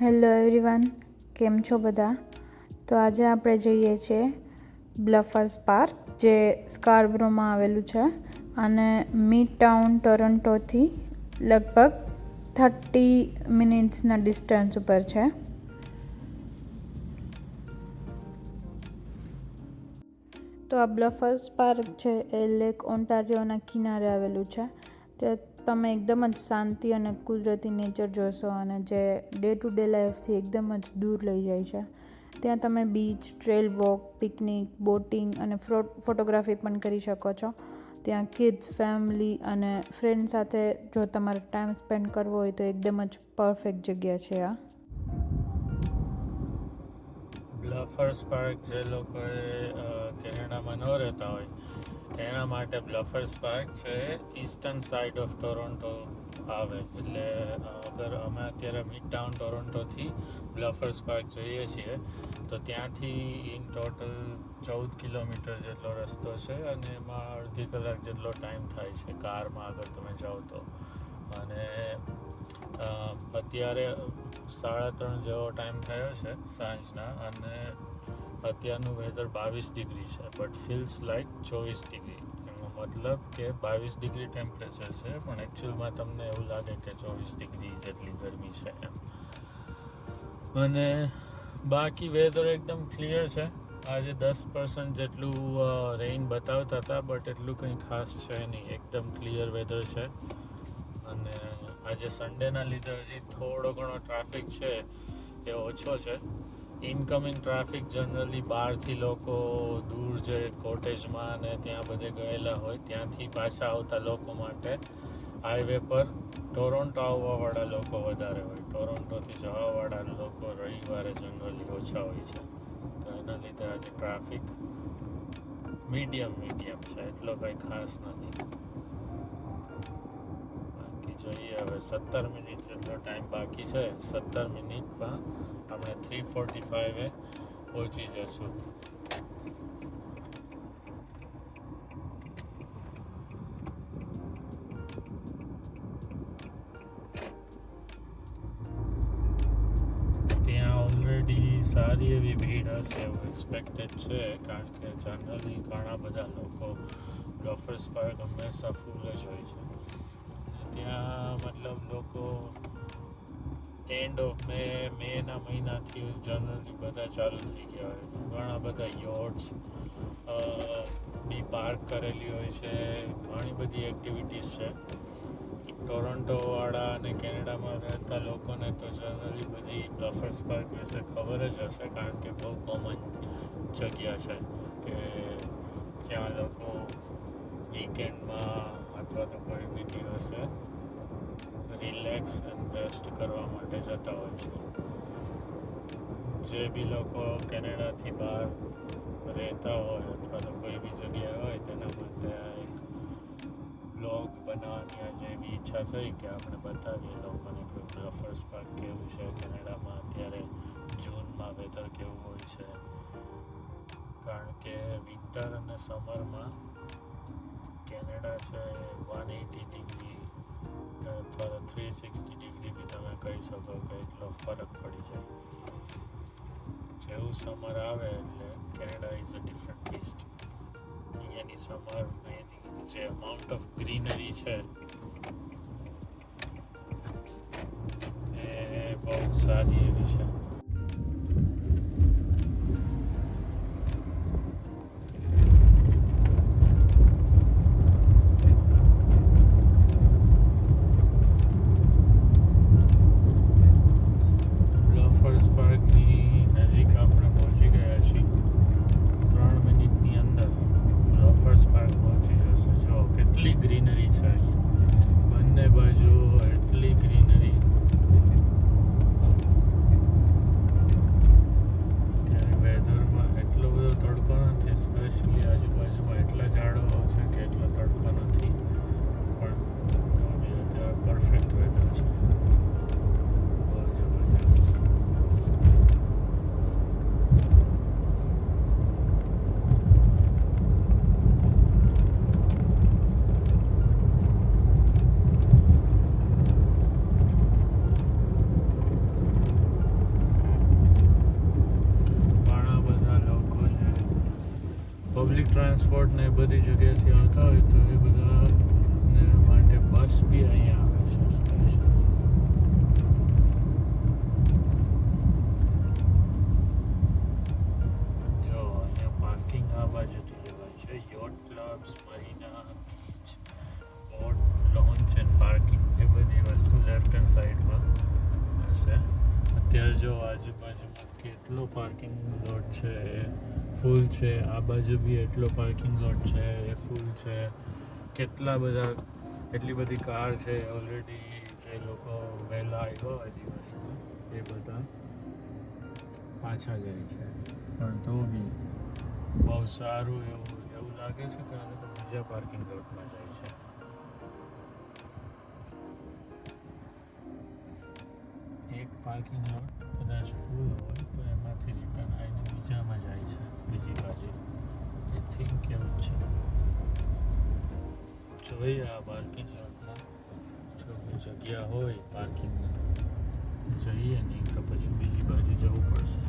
Hello everyone, કેમ છો બધા? તો આજે આપણે જઈએ છીએ બ્લફર્સ પાર્ક, જે સ્કાર્બરોમાં આવેલું છે અને મિડ ટાઉન ટોરન્ટોથી લગભગ 30 મિનિટ્સના ડિસ્ટન્સ ઉપર છે. તો આ બ્લફર્સ પાર્ક છે એ લેક ઓન્ટારિયોના કિનારે આવેલું છે. તે તમે એકદમ જ શાંતિ અને કુદરતી નેચર જોશો અને જે ડે ટુ ડે લાઈફથી એકદમ જ દૂર લઈ જાય છે. ત્યાં તમે beach, trail walk, picnic, boating અને ફોટોગ્રાફી પણ કરી શકો છો. ત્યાં કિડ્સ, ફેમિલી અને ફ્રેન્ડ સાથે જો તમારે ટાઈમ સ્પેન્ડ કરવો હોય તો એકદમ જ પરફેક્ટ જગ્યા છે આ. બ્લફર્સ પાર્ક જે લોકોએ કેનેડામાં ન રહેતા હોય તેના માટે બ્લફર્સ પાર્ક છે ઈસ્ટર્ન સાઇડ ઓફ ટોરોન્ટો આવે. એટલે અગર અમે અત્યારે મિડ ટાઉન ટોરોન્ટોથી બ્લફર્સ પાર્ક જઈએ છીએ તો ત્યાંથી ઇન ટોટલ 14 કિલોમીટર જેટલો રસ્તો છે અને એમાં અડધી કલાક જેટલો ટાઈમ થાય છે કારમાં આગળ તમે જાઓ તો. અને અત્યારે 3:30 જેવો ટાઈમ થયો છે સાંજના અને અત્યારનું વેધર 22 ડિગ્રી છે, બટ ફીલ્સ લાઈક 24 ડિગ્રી. એનો મતલબ કે 22 ડિગ્રી ટેમ્પરેચર છે પણ એકચ્યુઅલમાં તમને એવું લાગે કે 24 ડિગ્રી જેટલી ગરમી છે એમ. અને બાકી વેધર એકદમ ક્લિયર છે. આજે 10% જેટલું રેઇન બતાવતા હતા, બટ એટલું કંઈ ખાસ છે નહીં, એકદમ ક્લિયર વેધર છે. અને આજે સન્ડેના લીધે હજી થોડો ઘણો ટ્રાફિક છે એ ઓછો છે. ઇનકમિંગ ટ્રાફિક જનરલી બહારથી લોકો દૂર જે કોટેજમાં અને ત્યાં બધે ગયેલા હોય ત્યાંથી પાછા આવતા લોકો માટે હાઈવે પર ટોરોન્ટો આવવાવાળા લોકો વધારે હોય. ટોરોન્ટોથી જવાવાળા લોકો રવિવારે જનરલી ઓછા હોય છે. તો એના લીધે આજે ટ્રાફિક મીડિયમ છે, એટલો કંઈ ખાસ નથી. જોઈએ હવે 17 મિનિટ જેટલો ટાઈમ બાકી છે. 17 મિનિટમાં આપણે 3:45 પહોંચી જઈશું. ત્યાં ઓલરેડી સારી એવી ભીડ હશે એવું એક્સપેક્ટેડ છે, કારણ કે જનરલી ઘણા બધા લોકો બ્લફર્સ પાર્ક હંમેશા ફૂલ જ હોય છે. ત્યાં મતલબ લોકો એન્ડ ઓફ મેના મહિનાથી જનરલી બધા ચાલુ થઈ ગયા હોય. ઘણા બધા યોટ્સ બી પાર્ક કરેલી હોય છે. ઘણી બધી એક્ટિવિટીઝ છે. ટોરન્ટોવાળા અને કેનેડામાં રહેતા લોકોને તો જનરલી બધી બ્લફર્સ પાર્ક વિશે ખબર જ હશે, કારણ કે બહુ કોમન જગ્યા છે કે જ્યાં લોકો વીકેન્ડમાં અથવા તો કોઈ બી દિવસે રિલેક્સ એન્ડ રેસ્ટ કરવા માટે જતા હોય છે. જે બી લોકો કેનેડાથી બહાર રહેતા હોય અથવા તો કોઈ બી જગ્યાએ હોય તેના માટે આ એક બ્લોગ બનાવવાની આજે એવી ઈચ્છા થઈ કે આપણે બતાવીએ લોકોને કે બ્લફર્સ પાર્ક કેવું છે કેનેડામાં, અત્યારે જૂનમાં વેધર કેવું હોય છે. કારણ કે વિન્ટર અને સમરમાં કેનેડા છે 180 ડિગ્રી અથવા 360 ડિગ્રી બી તમે કહી શકો કે એટલો ફરક પડી જાય. જેવું સમર આવે એટલે Canada is a different beast. અહીંયાની સમર એની જે અમાઉન્ટ ઓફ ગ્રીનરી છે એ બહુ સારી એવી છે. બ્લફર્સ પાર્કની નજીક આપણે પહોંચી ગયા છીએ. 3 મિનિટની અંદર બ્લફર્સ પાર્ક પહોંચી જશે. જો કેટલી ગ્રીનરી છે અહીંયા, બંને બાજુ એટલી ગ્રીનરી. ઓક્સફોર્ડ ને એ બધી જગ્યાએથી આવતા હોય તો એ બધાને માટે બસ બી અહીંયા આવે છે સ્પેશિયલ. જો અહીંયા પાર્કિંગ આ બાજુથી લેવાય છે. Yacht clubs, marina beach, boat launch and parking એ બધી વસ્તુ લેફ્ટ હેન્ડ સાઈડમાં હશે. અત્યારે જો આજુબાજુમાં કેટલો પાર્કિંગ લોટ છે એ ફૂલ છે. આ બાજુ બી એટલો પાર્કિંગ લોટ છે એ ફૂલ છે. એટલી બધી કાર છે ઓલરેડી. જે લોકો વહેલા આવ્યા હોય દિવસમાં એ બધા પાછા જાય છે. પણ તો બી બહુ સારું એવું લાગે છે કે આ લોકો બીજા પાર્કિંગ લોટમાં જાય છે. એક પાર્કિંગ લોટ કદાચ ફૂલ હોય તો એમાંથી રિટર્ન આવીને બીજામાં જાય છે બીજી બાજુ. આઈ થિંક એવું જ છે. જોઈએ આ પાર્કિંગ લોટમાં જો કોઈ જગ્યા હોય પાર્કિંગમાં જઈએ નહીં તો પછી બીજી બાજુ જવું પડશે.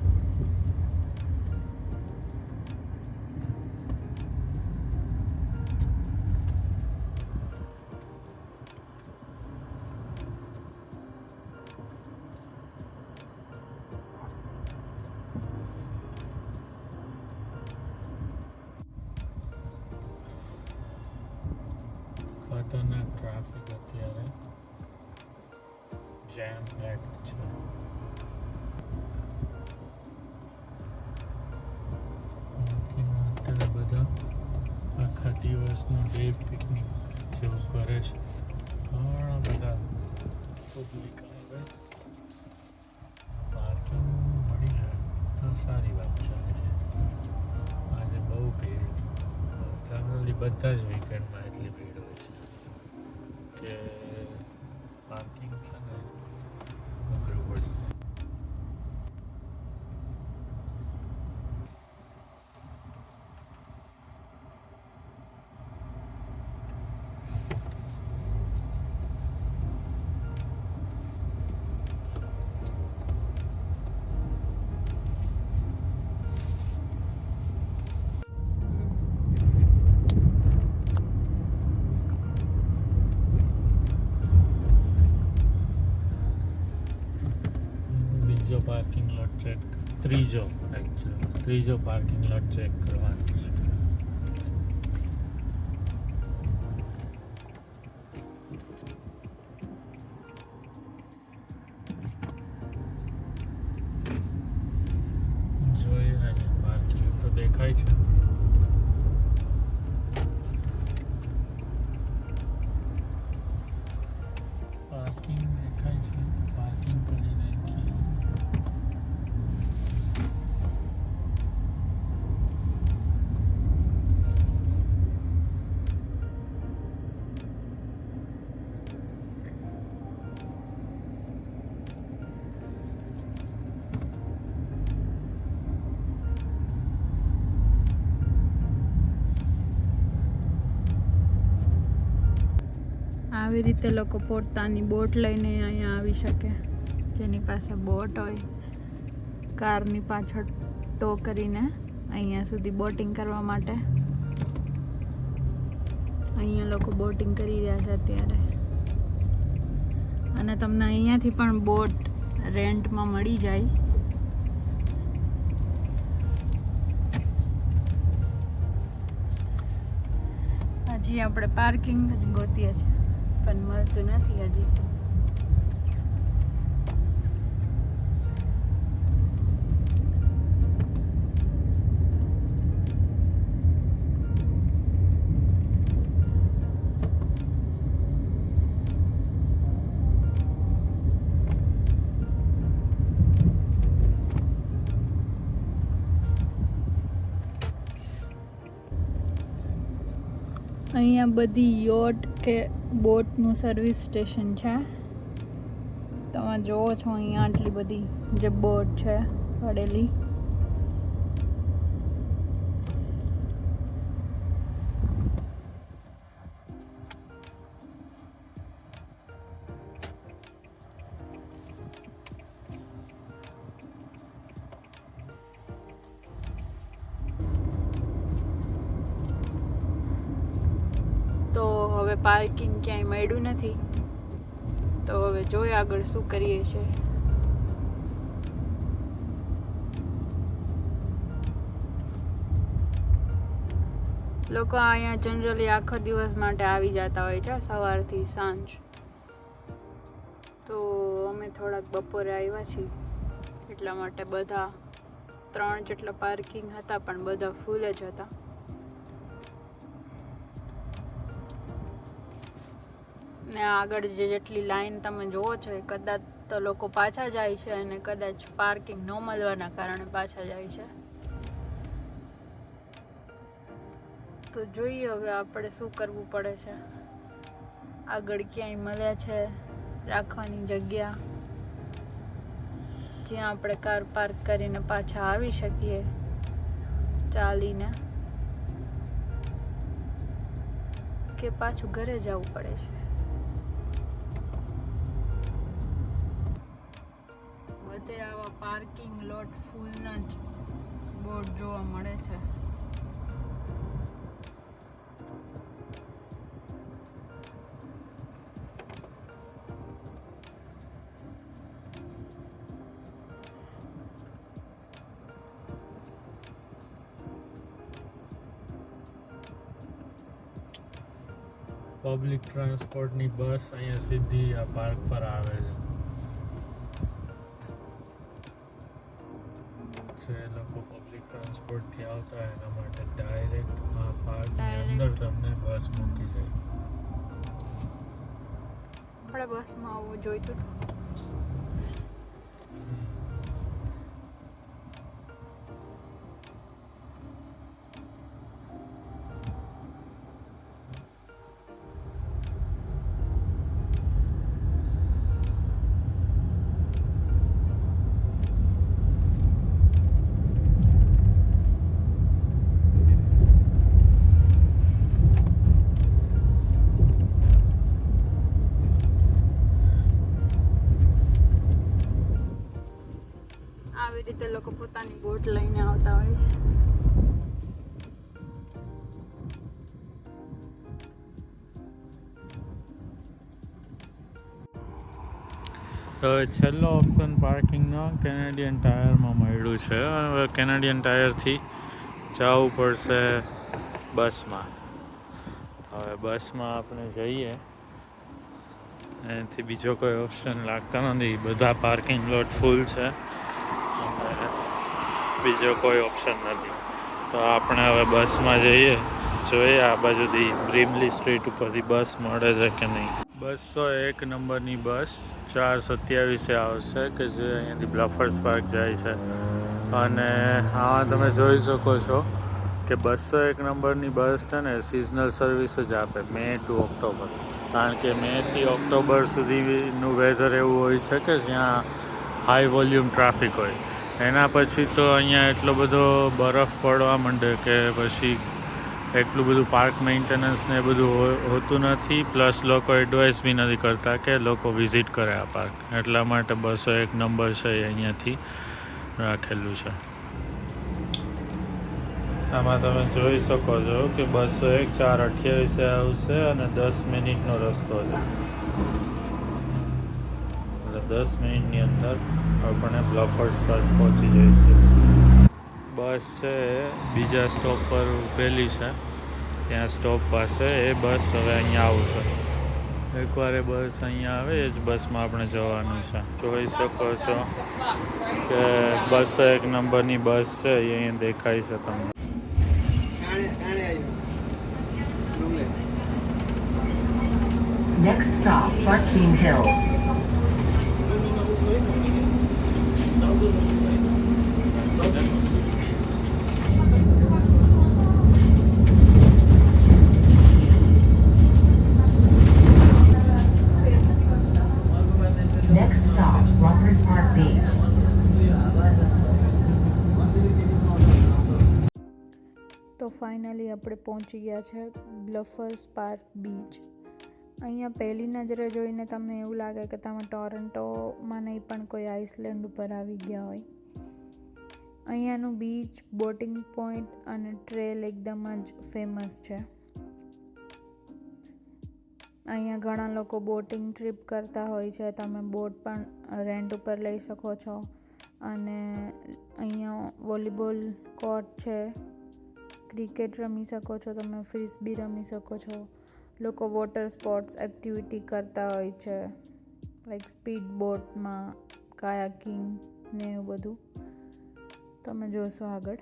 ખતરનાક ટ્રાફિક અત્યારે જેમ પેક્ડ છે. અત્યારે બધા આખા દિવસનું ડે પિકનિક જેવું કરે છે. ઘણા બધા પબ્લિક આવે. પાર્કિંગ મળી જાય તો સારી વાત છે. આજે બહુ ભીડ. જનરલી બધા જ વીકેન્ડમાં એટલી ભીડ હોય છે કે પાર્કિંગ છે ને અઘરું પડી જાય. પાર્કિંગ લોટ ચેક ત્રીજો પાર્કિંગ લોટ ચેક કરવાનો છે. જોઈએ આજે પાર્કિંગ તો દેખાય છે. પાર્કિંગ દેખાય છે. પાર્કિંગ કરી નાખીએ. આવી રીતે લોકો પોતાની બોટ લઈને અહીંયા આવી શકે. જેની પાસે બોટ હોય કારની પાછળ ટો કરીને અહીંયા સુધી બોટિંગ કરવા માટે. અહીંયા લોકો બોટિંગ કરી રહ્યા છે અત્યારે. અને તમને અહીંયાથી પણ બોટ રેન્ટમાં મળી જાય. હજી આપણે પાર્કિંગ જ ગોતીએ છીએ પણ મળતું નથી હજી. અહીંયા બધી યોટ કે બોટનું સર્વિસ સ્ટેશન છે. તમે જોવો છો અહીંયા આટલી બધી જે બોટ છે પડેલી. પાર્કિંગ ક્યાંય મળ્યું નથી, તો હવે જોઈએ આગળ શું કરીએ છીએ. લોકો અહીંયા જનરલી આખો દિવસ માટે આવી જતા હોય છે, સવારથી સાંજ. તો અમે થોડાક બપોરે આવ્યા છીએ, એટલા માટે બધા 3 જેટલા પાર્કિંગ હતા, પણ બધા ફૂલ જ હતા. ને આગળ જેટલી લાઈન તમે જોવો છો એ કદાચ તો લોકો પાછા જાય છે, અને કદાચ પાર્કિંગ ન મળવાના કારણે પાછા જાય છે. તો જોઈએ હવે આપણે શું કરવું પડે છે. આગળ ક્યાંય મળે છે રાખવાની જગ્યા, જ્યાં આપણે કાર પાર્ક કરીને પાછા આવી શકીએ ચાલીને, કે પાછું ઘરે જવું પડે છે. બધે આવા પાર્કિંગ લોટ ફૂલના જ બોર્ડ જોવા મળે છે. પબ્લિક ટ્રાન્સપોર્ટની બસ અહીંયા સીધી આ પાર્ક પર આવે છે. જે લોકો પબ્લિક ટ્રાન્સપોર્ટથી આવતા હોય એના માટે ડાયરેક્ટ આ પાર્કની અંદર તમને બસ મૂકી જાય. આપણે બસમાં આવવું જોઈતું હતું. આવી રીતે લોકો પોતાની બોટ લઈને આવતા હોય છે. તો છેલ્લો ઓપ્શન પાર્કિંગનો કેનેડિયન ટાયરમાં મળ્યું છે. હવે કેનેડિયન ટાયરથી જવું પડશે બસમાં. હવે બસમાં આપણે જઈએ, એનાથી બીજો કોઈ ઓપ્શન લાગતા નથી. બધા પાર્કિંગ લોટ ફૂલ છે, બીજો કોઈ ઓપ્શન નથી. તો આપણે હવે બસમાં જઈએ, જોઈએ આ બાજુથી બ્રીમલી સ્ટ્રીટ ઉપરથી બસ મળે છે કે નહીં. 201 નંબરની બસ 4:27 આવશે, કે જે અહીંયાથી બ્લફર્સ પાર્ક જાય છે. અને હા, તમે જોઈ શકો છો કે 201 નંબરની બસ છે ને સિઝનલ સર્વિસ જ આપે, મે ટુ ઓક્ટોબર. કારણ કે મેથી ઓક્ટોબર સુધીનું વેધર એવું હોય છે કે જ્યાં હાઈ વોલ્યુમ ટ્રાફિક હોય. એના પછી તો અહીંયા એટલો બધો બરફ પડવા માંડે કે પછી એટલું બધું પાર્ક મેન્ટેનન્સ ને એ બધું હોતું નથી. પ્લસ લોકો એડવાઇસ બી નથી કરતા કે લોકો વિઝિટ કરે આ પાર્ક. એટલા માટે 201 નંબર છે એ અહીંયાથી રાખેલું છે. આમાં તમે જોઈ શકો છો કે 201 4:28 આવશે અને 10 મિનિટનો રસ્તો છે. એટલે 10 મિનિટની અંદર આપણે બ્લફર્સ પાર્ક પહોંચી જઈશું. બસ છે બીજા સ્ટોપ પર ઊભેલી છે, ત્યાં સ્ટોપ પાસે. એ બસ હવે અહીંયા આવશે. એકવાર એ બસ અહીંયા આવે એ જ બસમાં આપણે જવાનું છે. જોઈ શકો છો કે 201 નંબરની બસ છે એ અહીંયા દેખાય છે તમને. Next stop, Fartseen Hills. Next stop, Rockers Park Beach. તો ફાઇનલી આપણે પહોંચી ગયા છે બ્લફર્સ પાર્ક બીચ. અહીંયા પહેલી નજરે જોઈને તમને એવું લાગે કે તમે ટોરન્ટોમાં નહીં પણ કોઈ આઇસલેન્ડ ઉપર આવી ગયા હોય. અહીંયાનું બીચ, બોટિંગ પોઈન્ટ અને ટ્રેલ એકદમ જ ફેમસ છે. અહીંયા ઘણા લોકો બોટિંગ ટ્રીપ કરતા હોય છે, તમે બોટ પણ રેન્ટ ઉપર લઈ શકો છો. અને અહીંયા વોલીબોલ કોર્ટ છે, ક્રિકેટ રમી શકો છો, તમે ફ્રિસ્બી રમી શકો છો. લોકો વોટર સ્પોર્ટ્સ એક્ટિવિટી કરતા હોય છે, લાઈક સ્પીડ બોટમાં કાયાકિંગ ને એવું બધું તમે જોશો આગળ.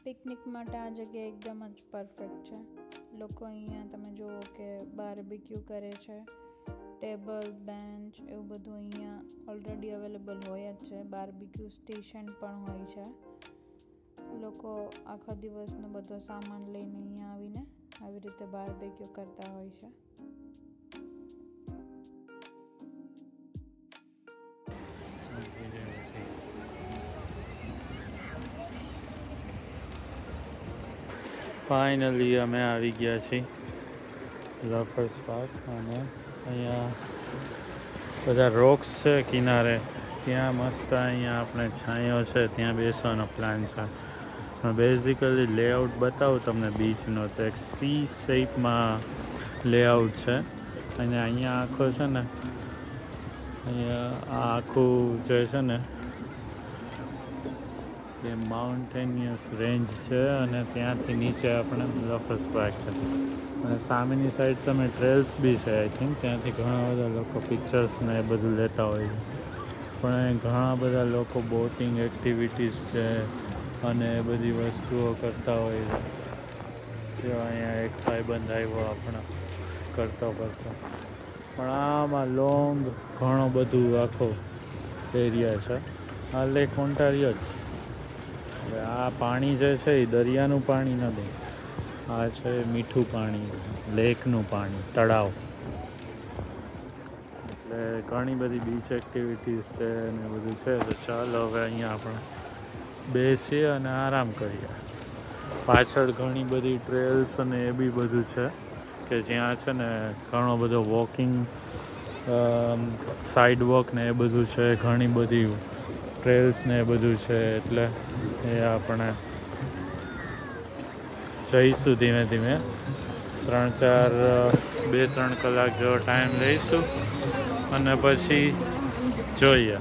પિકનિક માટે આ જગ્યા એકદમ જ પરફેક્ટ છે. લોકો અહીંયા તમે જુઓ કે બાર્બીક્યુ કરે છે, ટેબલ બેન્ચ એવું બધું અહીંયા ઓલરેડી અવેલેબલ હોય જ છે. બાર્બીક્યુ સ્ટેશન પણ હોય છે. લોકો આખા દિવસનો બધો સામાન લઈને અહીંયા આવીને આવી રીતે બાર્બીક્યુ કરતા હોય છે. ફાઇનલી અમે આવી ગયા છીએ લફર્સ પાર્ક. અને અહીંયા બધા રોક્સ છે કિનારે, ત્યાં મસ્ત અહીંયા આપણે છાંયો છે ત્યાં બેસવાનો પ્લાન છે. બેઝિકલી લેઆઉટ બતાવું તમને બીચનો, તો એક સી શેપમાં લેઆઉટ છે. અને અહીંયા આખો છે ને, અહીંયા આ આખું જે છે ને એ માઉન્ટેનિયસ રેન્જ છે, અને ત્યાંથી નીચે આપણે લફર્સ પાર્ક છે. અને સામેની સાઈડ તમે ટ્રેલ્સ બી છે આઈ થિંક, ત્યાંથી ઘણા બધા લોકો પિક્ચર્સ ને એ બધું લેતા હોય છે. પણ ઘણા બધા લોકો બોટિંગ એક્ટિવિટીઝ છે અને એ બધી વસ્તુઓ કરતા હોય છે. જો અહીંયા એક ભાઈબંધ આવ્યો આપણે કરતો. પણ આમાં લોંગ ઘણો બધું આખો એરિયા છે. આ લેક ઓન્ટારિયો જ છે. હવે આ પાણી જે છે એ દરિયાનું પાણી નથી, આ છે મીઠું પાણી, લેકનું પાણી, તળાવ. એટલે ઘણી બધી બીચ એક્ટિવિટીઝ છે ને બધું છે. તો ચાલો હવે અહીંયા આપણે બેસીએ અને આરામ કરીએ. પાછળ ઘણી બધી ટ્રેલ્સ અને એ બી બધું છે કે જ્યાં છે ને ઘણો બધો વોકિંગ, સાઈડ વોક ને એ બધું છે, ઘણી બધી ટ્રેલ્સ ને એ બધું છે. એટલે એ આપણે જઈશું ધીમે ધીમે, 2-3 કલાક જેવો ટાઈમ લઈશું અને પછી જોઈએ.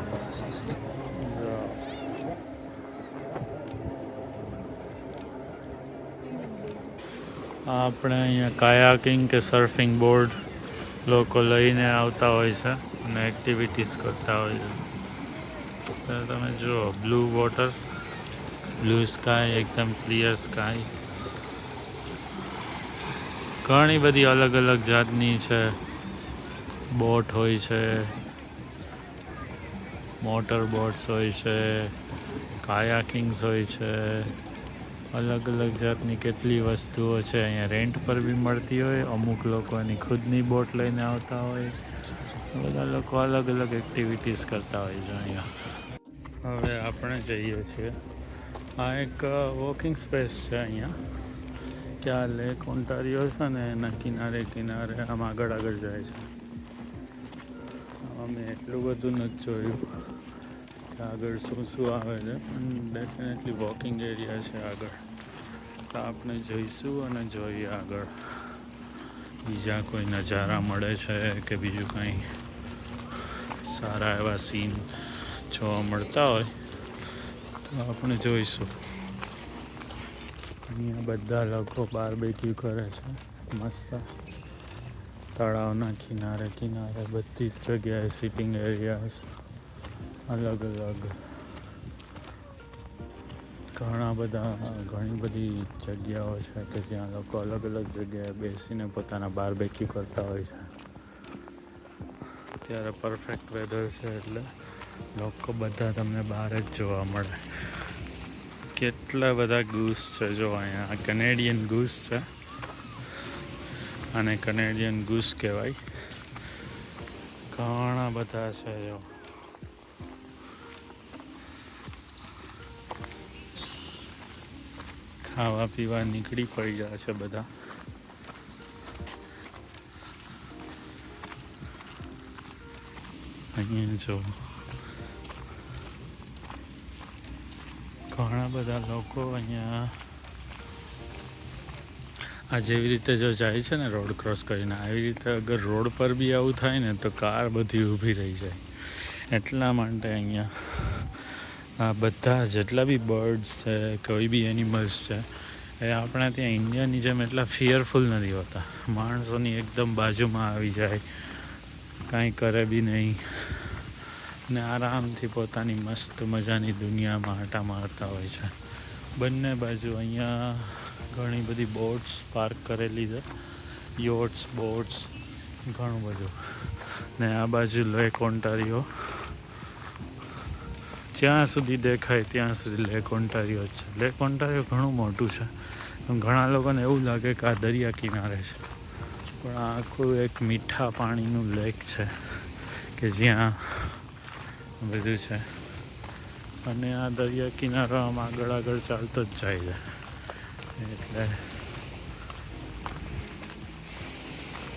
આપણે અહીંયા કાયાકિંગ કે સર્ફિંગ બોર્ડ લોકો લઈને આવતા હોય છે અને એક્ટિવિટીઝ કરતા હોય છે. તો તમે જુઓ, બ્લુ વોટર, બ્લુ સ્કાય, એકદમ ક્લિયર સ્કાય. ઘણી બધી અલગ અલગ જાતની છે બોટ હોય છે, મોટર બોટ્સ હોય છે, કાયાકિંગ્સ હોય છે, અલગ અલગ જાતની કેટલી વસ્તુઓ છે. અહીંયા રેન્ટ પર બી મળતી હોય, અમુક લોકો એની ખુદની બોટ લઈને આવતા હોય. બધા લોકો અલગ અલગ એક્ટિવિટીઝ કરતા હોય છે અહીંયા. હવે આપણે જઈએ છીએ, આ એક વોકિંગ સ્પેસ છે અહીંયા, કે આ લેક ઓન્ટારિયો છે ને એના કિનારે આમ આગળ જાય છે. અમે એટલું બધું નથી જોયું કે આગળ શું આવે છે, પણ ડેફિનેટલી વોકિંગ એરિયા છે આગળ. તો આપણે જઈશું અને જોઈએ આગળ બીજા કોઈ નજારા મળે છે કે બીજું કંઈ સારા એવા સીન જોવા મળતા હોય તો આપણે જોઈશું. અહીંયા બધા લોકો બાર્બેક્યુ કરે છે મસ્ત, તળાવના કિનારે બધી જ જગ્યાએ સિટિંગ એરિયાસ અલગ અલગ, ઘણી બધી જગ્યાઓ છે કે જ્યાં લોકો અલગ અલગ જગ્યાએ બેસીને પોતાના બાર્બેક્યુ કરતા હોય છે. અત્યારે પરફેક્ટ વેધર છે એટલે લોકો બધા તમને બહાર જ જોવા મળે. કેટલા બધા ગૂસ છે જો અહીંયા, કેનેડિયન ગૂસ છે, અને કેનેડિયન ગૂસ કહેવાય. ઘણા બધા છે જો. ખાવા પીવા નીકળી પડી ગયા છે બધા. અહીંયા જો ઘણા બધા લોકો અહીંયા આ જેવી રીતે જો જાય છે ને રોડ ક્રોસ કરીને, આવી રીતે અગર રોડ પર બી આવું થાય ને તો કાર બધી ઊભી રહી જાય. એટલા માટે અહીંયા આ બધા જેટલા બી બર્ડ્સ છે, કોઈ બી એનિમલ્સ છે, એ આપણા ત્યાં ઇન્ડિયાની જેમ એટલા ફિયરફુલ નથી હોતા. માણસોની એકદમ બાજુમાં આવી જાય, કાંઈ કરે બી નહીં ને આરામથી પોતાની મસ્ત મજાની દુનિયામાં આંટા મારતા હોય છે. બંને બાજુ અહીંયા ઘણી બધી બોટ્સ પાર્ક કરેલી છે, યોટ્સ, બોટ્સ, ઘણું બધું. ને આ બાજુ લેક ઓન્ટારિયો, જ્યાં સુધી દેખાય ત્યાં સુધી લેક ઓન્ટારિયો જ છે. લેક ઓન્ટારિયો ઘણું મોટું છે. ઘણા લોકોને એવું લાગે કે આ દરિયા કિનારે છે, પણ આ આખું એક મીઠા પાણીનું લેક છે કે જ્યાં બધું છે. અને આ દરિયા કિનારો આમ આગળ આગળ ચાલતો જ જાય છે. એટલે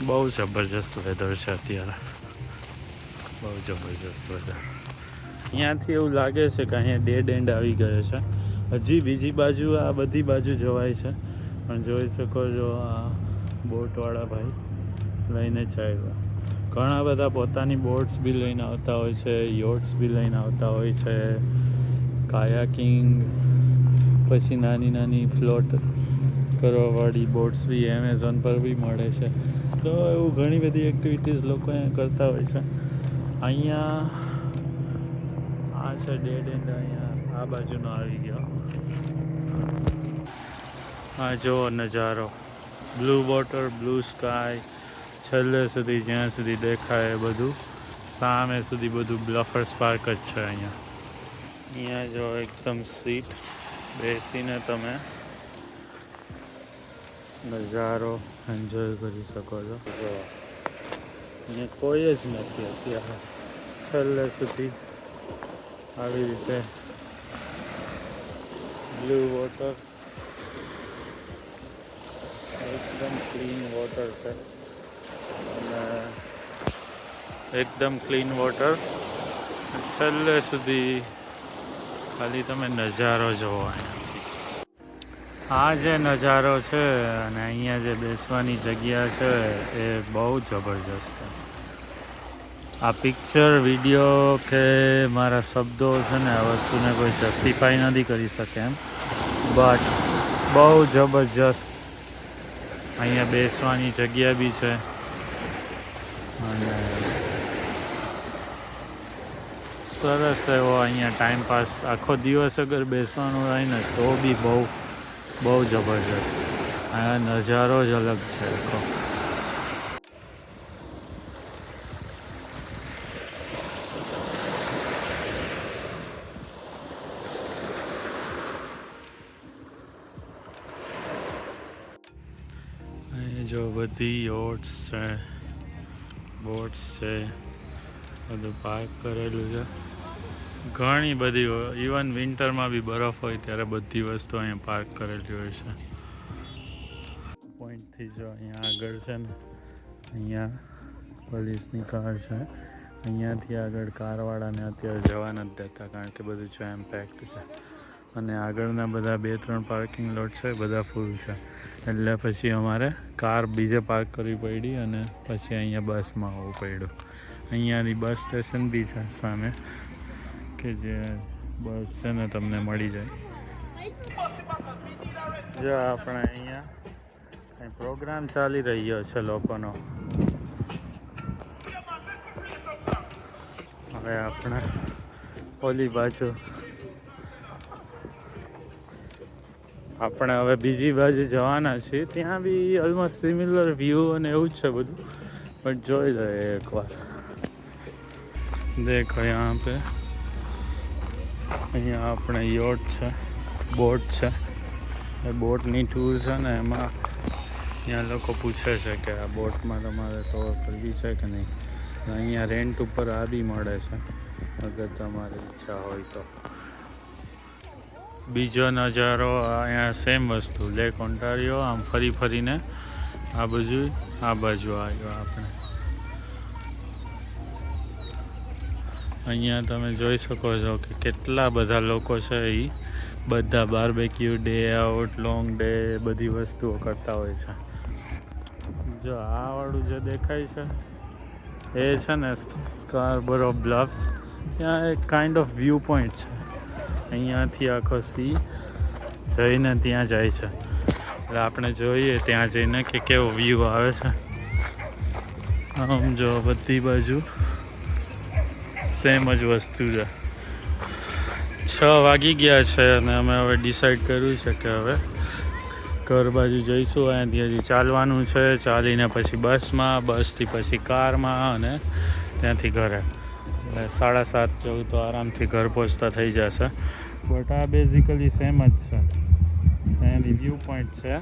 બહુ જબરજસ્ત વેધર છે અત્યારે, બહુ જબરજસ્ત વેધર. અહીંયાથી એવું લાગે છે કે અહીંયા ડેડ એન્ડ આવી ગયો છે. હજી બીજી બાજુ આ બધી બાજુ જવાય છે, પણ જોઈ શકો છો આ બોટવાળા ભાઈ લઈને ચાલ્યા. ઘણા બધા પોતાની બોટ્સ બી લઈને આવતા હોય છે, યોટ્સ બી લઈને આવતા હોય છે, કાયાકિંગ, પછી નાની નાની ફ્લોટ કરવાવાળી બોટ્સ બી એમેઝોન પર બી મળે છે. તો એવું ઘણી બધી એક્ટિવિટીઝ લોકો અહીંયા કરતા હોય છે. અહીંયા આ છે ડેડ એન્ડ, અહીંયા આ બાજુનો આવી ગયો. આ જો નજારો, બ્લુ વોટર, બ્લુ સ્કાય, છેલ્લે સુધી જ્યાં સુધી દેખાય બધું, સામે સુધી બધું બ્લફર્સ પાર્ક જ છે. અહીંયા જો એકદમ સીટ બેસીને તમે નજારો એન્જોય કરી શકો છો. જો અહીંયા કોઈ જ નથી અત્યારે, છેલ્લે સુધી આવી રીતે બ્લુ વોટર, એકદમ ક્લીન વોટર છે. અને એકદમ ક્લીન વોટર, છેલ્લે સુધી ખાલી તમે નજારો જોવો. આ જે નજારો છે અને અહીંયા જે બેસવાની જગ્યા છે એ બહુ જબરજસ્ત છે. આ પિક્ચર, વિડીયો કે મારા શબ્દો છે ને આ વસ્તુને કોઈ જસ્ટિફાઈ નથી કરી શકે એમ, બટ બહુ જબરજસ્ત અહીંયા બેસવાની જગ્યા બી છે. અને સરસ એવો અહીંયા ટાઈમ પાસ, આખો દિવસ અગર બેસવાનું હોય ને તો બી બહુ જબરજસ્ત. આ નજારો જ અલગ છે આખો. અહીં જો બધી યોટ્સ છે, બોટ્સ છે, બધું પાર્ક કરેલું છે. ઘણી બધી, ઇવન વિન્ટરમાં બી બરફ હોય ત્યારે બધી વસ્તુ અહીંયા પાર્ક કરેલી હોય છે. પોઈન્ટથી જો અહીંયા આગળ છે ને, અહીંયા પોલીસની કાર છે. અહીંયાથી આગળ કારવાળાને અત્યારે જવા નથી દેતા કારણ કે બધું જેમ પેક્ડ છે. અને આગળના બધા 2-3 પાર્કિંગ લોટ છે, બધા ફૂલ છે. એટલે પછી અમારે કાર બીજે પાર્ક કરવી પડી અને પછી અહીંયા બસમાં આવવું પડ્યું. અહીંયાની બસ સ્ટેશન બી છે સામે, કે જે બસ છે ને તમને મળી જાય. જો આપણે અહીંયા કંઈ પ્રોગ્રામ ચાલી રહ્યો છે લોકોનો. હવે આપણે ઓલી બાજુ, આપણે હવે બીજી બાજુ જવાના છીએ. ત્યાં બી ઓલમોસ્ટ સિમિલર વ્યૂ અને એવું જ છે બધું, પણ જોઈ લઈએ એકવાર. દેખો यहाँ पे, અહીંયા આપણે યોટ છે, બોટ છે. એ બોટની ટૂર છે ને એમાં ત્યાં લોકો પૂછે છે કે આ બોટમાં તમારે ટોર કરવી છે કે નહીં. અહીંયા રેન્ટ ઉપર આ બી મળે છે અગર તમારી ઈચ્છા હોય તો. બીજો નજારો અહીંયા સેમ વસ્તુ લેક ઓન્ટારિયો. આમ ફરી ફરીને આ બાજુ આવ્યો આપણે. અહીંયા તમે જોઈ શકો છો કે કેટલા બધા લોકો છે. એ બધા barbecue day out, long day બધી વસ્તુઓ કરતા હોય છે. જો આ વાળું જે દેખાય છે એ છે ને સ્કાર્બરો બ્લફ્સ. ત્યાં એક કાઇન્ડ ઓફ વ્યૂ પોઈન્ટ છે. અહીંયાથી આખો સી જઈને ત્યાં જાય છે. એટલે આપણે જોઈએ ત્યાં જઈને કે કેવો વ્યૂ આવે છે. આમ જો બધી બાજુ સેમ જ વસ્તુ છે. 6 વાગી ગયા છે અને અમે હવે ડિસાઈડ કર્યું છે કે હવે ઘર બાજુ જઈશું. અહીંયાથી હજી ચાલવાનું છે. ચાલીને પછી બસમાં, બસથી પછી કારમાં અને ત્યાંથી ઘરે. એટલે 7:30 જેવું તો આરામથી ઘર પહોંચતા થઈ જશે. બટ આ બેઝિકલી સેમ જ છે. એની વ્યૂ પોઈન્ટ છે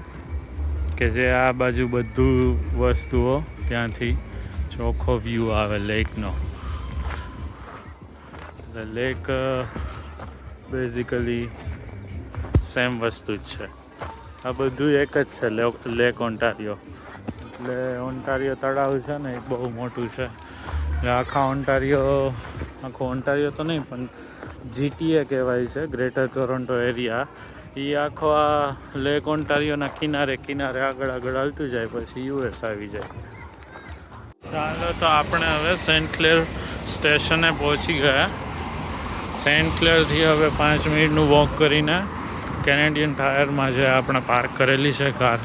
કે જે આ બાજુ બધું વસ્તુઓ ત્યાંથી ચોખ્ખો વ્યૂ આવે લેકનો. એટલે લેક બેઝિકલી સેમ વસ્તુ જ છે. આ બધું એક જ છે લેક ઓન્ટારિયો. એટલે ઓન્ટારિયો તળાવ છે ને એ બહુ મોટું છે. એટલે આખો ઓન્ટારિયો તો નહીં પણ GTA કહેવાય છે, ગ્રેટર ટોરોન્ટો એરિયા. એ આખો આ લેક ઓન્ટારિયોના કિનારે આગળ હાલતું જાય પછી US આવી જાય. ચાલો તો આપણે હવે સેન્ટ ક્લેર સ્ટેશને પહોંચી ગયા. સેન્ટ ક્લેરથી હવે 5 મિનિટનું વોક કરીને કેનેડિયન ટાયરમાં જે આપણે પાર્ક કરેલી છે કાર,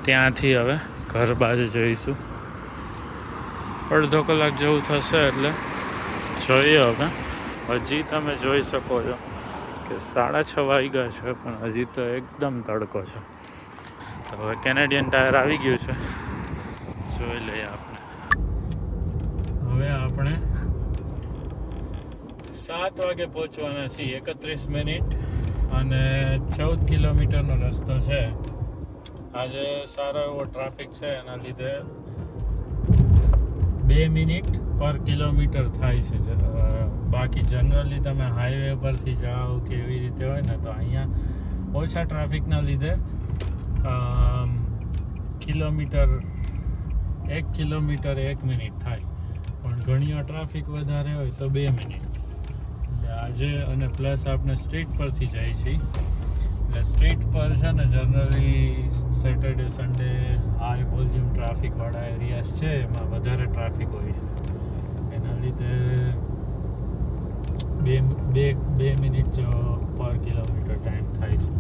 ત્યાંથી હવે ઘર બાજુ જઈશું. અડધો કલાક જેવું થશે. એટલે જોઈએ હવે. હજી તમે જોઈ શકો છો કે 6:30 વાગ્યા છે પણ હજી તો એકદમ તડકો છે. તો હવે કેનેડિયન ટાયર આવી ગયું છે, જોઈ લઈએ આપણે. હવે આપણે 7 વાગે પહોંચવાના છીએ. 31 મિનિટ અને 14 કિલોમીટરનો રસ્તો છે. આજે સારો એવો ટ્રાફિક છે, એના લીધે 2 મિનિટ પર કિલોમીટર થાય છે. બાકી જનરલી તમે હાઈવે પરથી જાઓ કે એવી રીતે હોય ને તો અહીંયા ઓછા ટ્રાફિકના લીધે 1 કિલોમીટર 1 મિનિટ થાય. પણ ઘણી ટ્રાફિક વધારે હોય તો 2 મિનિટ. એટલે આજે અને પ્લસ આપણે સ્ટ્રીટ પરથી જઈએ છીએ. એટલે સ્ટ્રીટ પર છે ને generally Saturday Sunday high volume ટ્રાફિકવાળા એરિયાસ છે, એમાં વધારે ટ્રાફિક હોય છે. એના લીધે 2 મિનિટ પર કિલોમીટર ટાઈમ થાય છે.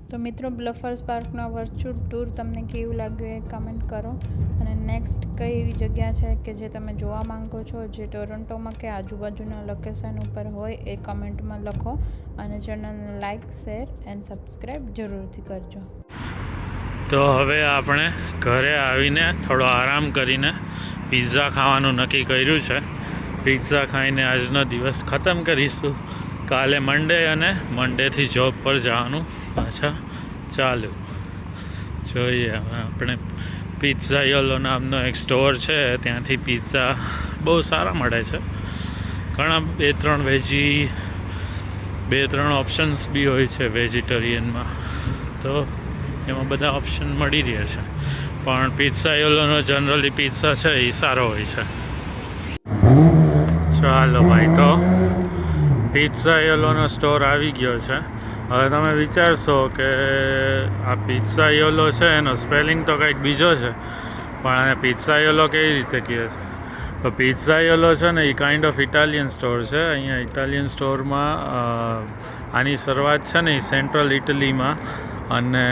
તો મિત્રો, બ્લફર્સ પાર્કનો વર્ચ્યુઅલ ટૂર તમને કેવું લાગ્યું એ કમેન્ટ કરો. અને નેક્સ્ટ કઈ એવી જગ્યા છે કે જે તમે જોવા માંગો છો, જે ટોરન્ટોમાં કે આજુબાજુના લોકેશન ઉપર હોય એ કમેન્ટમાં લખો. અને ચેનલને લાઇક, શેર એન્ડ સબસ્ક્રાઈબ જરૂરથી કરજો. તો હવે આપણે ઘરે આવીને થોડો આરામ કરીને પિઝા ખાવાનું નક્કી કર્યું છે. પિઝા ખાઈને આજનો દિવસ ખતમ કરીશું. કાલે મંડે અને મંડેથી જોબ પર જવાનું પાછા ચાલુ. જોઈએ હવે આપણે પિઝા યોલો નામનો એક સ્ટોર છે, ત્યાંથી પિઝા બહુ સારા મળે છે. ઘણા 2-3 ઓપ્શન્સ બી હોય છે વેજીટેરિયનમાં, તો એમાં બધા ઓપ્શન મળી રહે છે. પણ પિઝા યોલોનો જનરલી પિઝા છે એ સારો હોય છે. ચાલો ભાઈ, તો પિઝા યોલોનો સ્ટોર આવી ગયો છે. હવે તમે વિચારશો કે આ પિઝા યોલો છે એનો સ્પેલિંગ તો કંઈક બીજો છે, પણ આને પિઝા યોલો કેવી રીતે કહે છે? તો પિઝા યોલો છે ને એ કાઇન્ડ ઓફ ઇટાલિયન સ્ટોર છે. અહીંયા ઇટાલિયન સ્ટોરમાં આની શરૂઆત છે ને એ સેન્ટ્રલ ઇટલીમાં, અને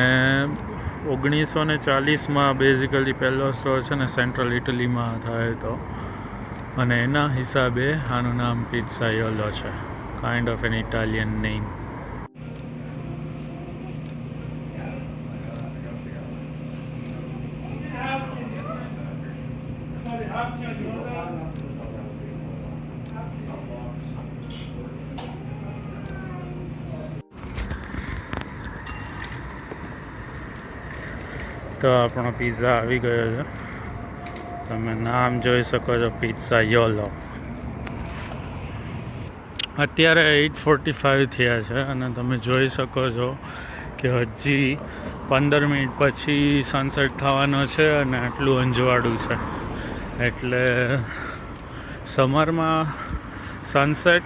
1940માં બેઝિકલી પહેલો સ્ટોર છે ને સેન્ટ્રલ ઇટલીમાં થયો હતો. અને એના હિસાબે આનું નામ પિઝા યોલો છે. Kind of an Italian name. તો આપણો પિઝા આવી ગયો છે. તમે નામ જોઈ શકો છો, પિઝા યોલો. અત્યારે 8:45 થયા છે અને તમે જોઈ શકો છો કે હજી 15 મિનિટ પછી સનસેટ થવાનો છે અને આટલું અંજવાળું છે. એટલે સમરમાં સનસેટ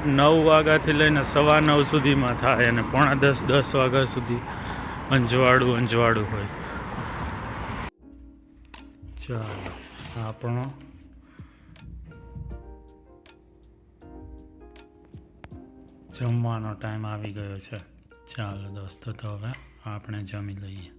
9 વાગ્યાથી લઈને 9:15 સુધીમાં થાય અને 9:45-10 વાગ્યા સુધી અંજવાળું હોય. ચાલો, આપણો જમવાનો ટાઈમ આવી ગયો છે. ચાલો દોસ્તો, તો હવે આપણે જમી લઈએ.